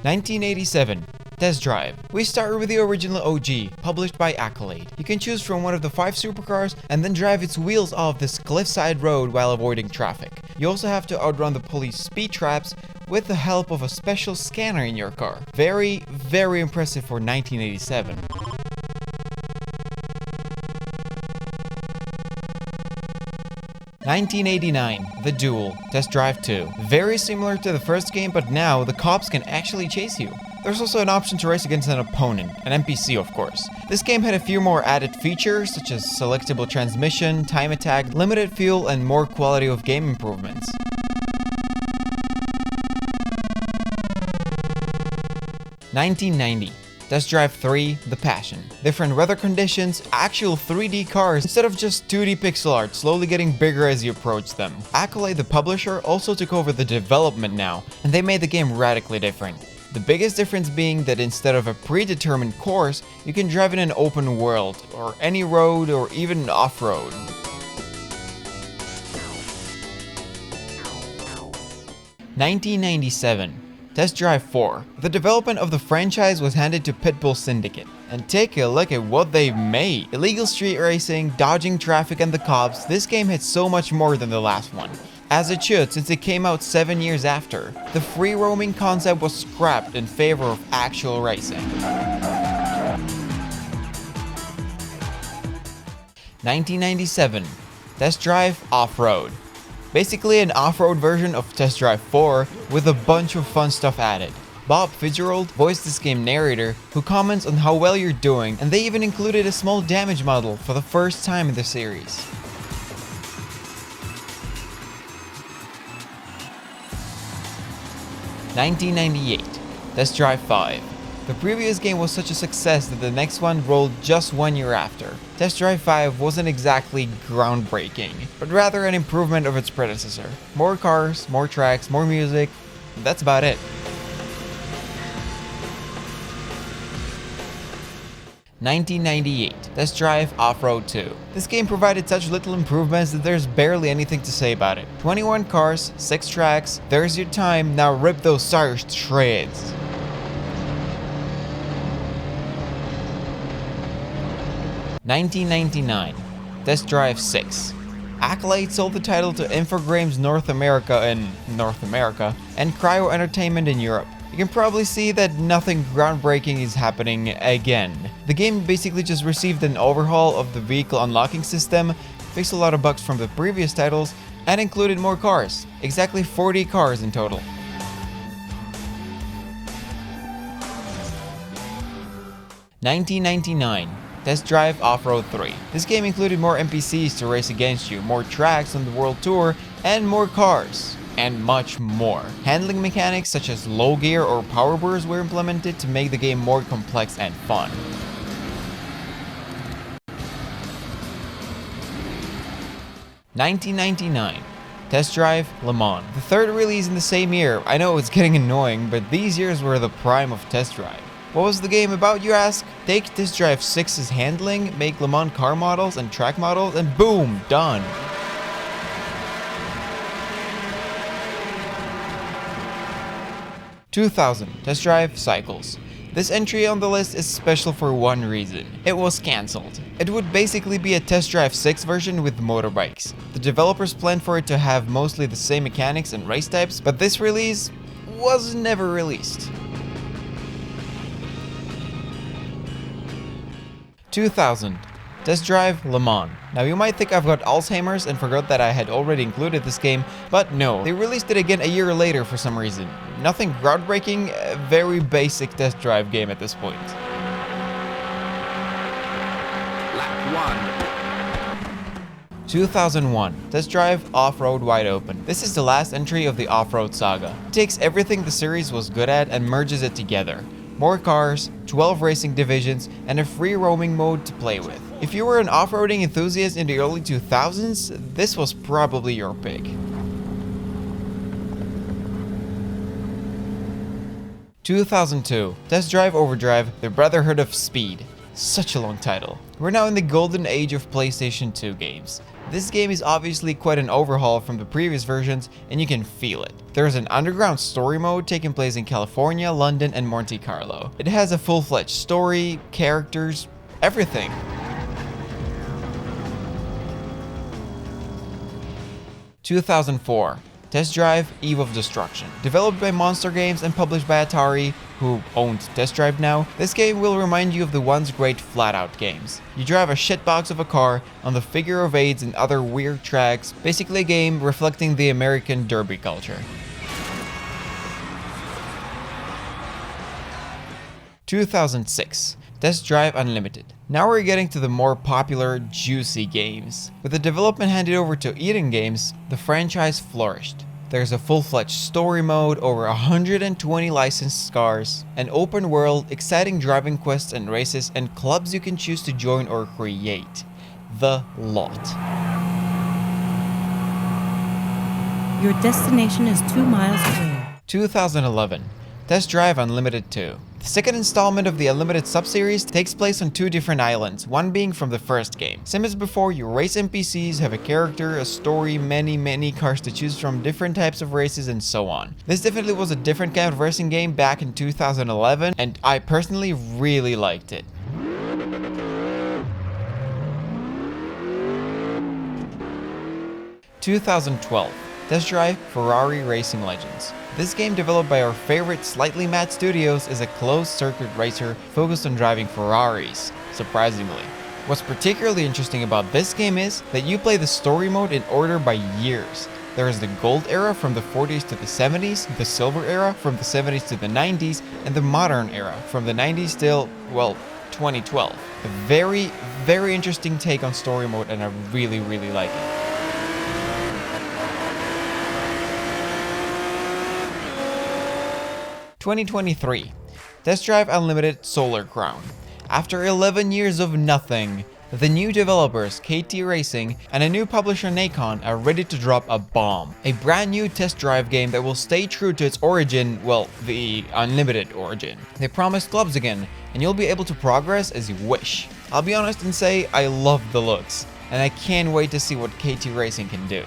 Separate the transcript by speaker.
Speaker 1: 1987. Test Drive. We start with the original OG, published by Accolade. You can choose from one of the 5 supercars and then drive its wheels off this cliffside road while avoiding traffic. You also have to outrun the police speed traps with the help of a special scanner in your car. Very, very impressive for 1987. (1989) The Duel. Test Drive 2. Very similar to the first game, but now the cops can actually chase you. There's also an option to race against an opponent, an NPC of course. This game had a few more added features such as selectable transmission, time attack, limited fuel, and more quality of game improvements. (1990) Test Drive 3 The Passion. Different weather conditions, actual 3D cars instead of just 2D pixel art slowly getting bigger as you approach them. Accolade, the publisher, also took over the development now, and they made the game radically different. The biggest difference being that instead of a predetermined course, you can drive in an open world, or any road, or even off-road. (1997) Test Drive 4. The development of the franchise was handed to Pitbull Syndicate. And take a look at what they've made. Illegal street racing, dodging traffic and the cops, this game had so much more than the last one. As it should, since it came out 7 years after. The free roaming concept was scrapped in favor of actual racing. 1997. Test Drive Off-Road. Basically an off-road version of Test Drive 4 with a bunch of fun stuff added. Bob Fitzgerald voiced this game narrator who comments on how well you're doing, and they even included a small damage model for the first time in the series. (1998) Test Drive 5. The previous game was such a success that the next one rolled just 1 year after. Test Drive 5 wasn't exactly groundbreaking, but rather an improvement of its predecessor. More cars, more tracks, more music, that's about it. 1998. Test Drive Off-Road 2. This game provided such little improvements that there's barely anything to say about it. 21 cars, 6 tracks, there's your time, now rip those tires to shreds. 1999. Test Drive 6. Accolade sold the title to Infogrames North America and Cryo Entertainment in Europe. You can probably see that nothing groundbreaking is happening again. The game basically just received an overhaul of the vehicle unlocking system, fixed a lot of bugs from the previous titles, and included more cars. Exactly 40 cars in total. 1999. Test Drive Off-Road 3. This game included more NPCs to race against you, more tracks on the world tour, and more cars. And much more. Handling mechanics such as low gear or power bursts were implemented to make the game more complex and fun. (1999) Test Drive Le Mans. The third release in the same year. I know it's getting annoying, but these years were the prime of Test Drive. What was the game about, you ask? Take Test Drive 6's handling, make Le Mans car models and track models, and boom, done. (2000) Test Drive Cycles. This entry on the list is special for one reason. It was cancelled. It would basically be a Test Drive 6 version with motorbikes. The developers planned for it to have mostly the same mechanics and race types, but this release was never released. 2000. Test Drive Le Mans. Now you might think I've got Alzheimer's and forgot that I had already included this game, but no, they released it again a year later for some reason. Nothing groundbreaking, a very basic test drive game at this point.
Speaker 2: Lap 1.
Speaker 1: 2001. Test Drive Off-Road Wide Open. This is the last entry of the off-road saga. It takes everything the series was good at and merges it together. More cars, 12 racing divisions, and a free roaming mode to play with. If you were an off-roading enthusiast in the early 2000s, this was probably your pick. 2002. Test Drive Overdrive, the Brotherhood of Speed. Such a long title. We're now in the golden age of PlayStation 2 games. This game is obviously quite an overhaul from the previous versions, and you can feel it. There is an underground story mode taking place in California, London, and Monte Carlo. It has a full-fledged story, characters, everything. (2004) Test Drive Eve of Destruction. Developed by Monster Games and published by Atari, who owns Test Drive now, this game will remind you of the once great Flat-Out games. You drive a shitbox of a car on the figure of eights and other weird tracks, basically a game reflecting the American derby culture. 2006. Test Drive Unlimited. Now we're getting to the more popular, juicy games. With the development handed over to Eden Games, the franchise flourished. There's a full-fledged story mode, over 120 licensed cars, an open world, exciting driving quests and races, and clubs you can choose to join or create. The lot.
Speaker 2: Your destination is 2 miles away.
Speaker 1: 2011. Test Drive Unlimited 2. The second installment of the Unlimited subseries takes place on 2 different islands, one being from the first game. Same as before, you race NPCs, have a character, a story, many cars to choose from, different types of races, and so on. This definitely was a different kind of racing game back in 2011, and I personally really liked it. 2012. Test Drive Ferrari Racing Legends. This game, developed by our favorite Slightly Mad Studios, is a closed-circuit racer focused on driving Ferraris, surprisingly. What's particularly interesting about this game is that you play the story mode in order by years. There is the gold era from the 40s to the 70s, the silver era from the 70s to the 90s, and the modern era from the 90s till, well, 2012. A very interesting take on story mode, and I really like it. 2023. Test Drive Unlimited Solar Crown. After 11 years of nothing, the new developers KT Racing and a new publisher Nacon are ready to drop a bomb. A brand new test drive game that will stay true to its origin, well, the Unlimited origin. They promised clubs again, and you'll be able to progress as you wish. I'll be honest and say I love the looks, and I can't wait to see what KT Racing can do.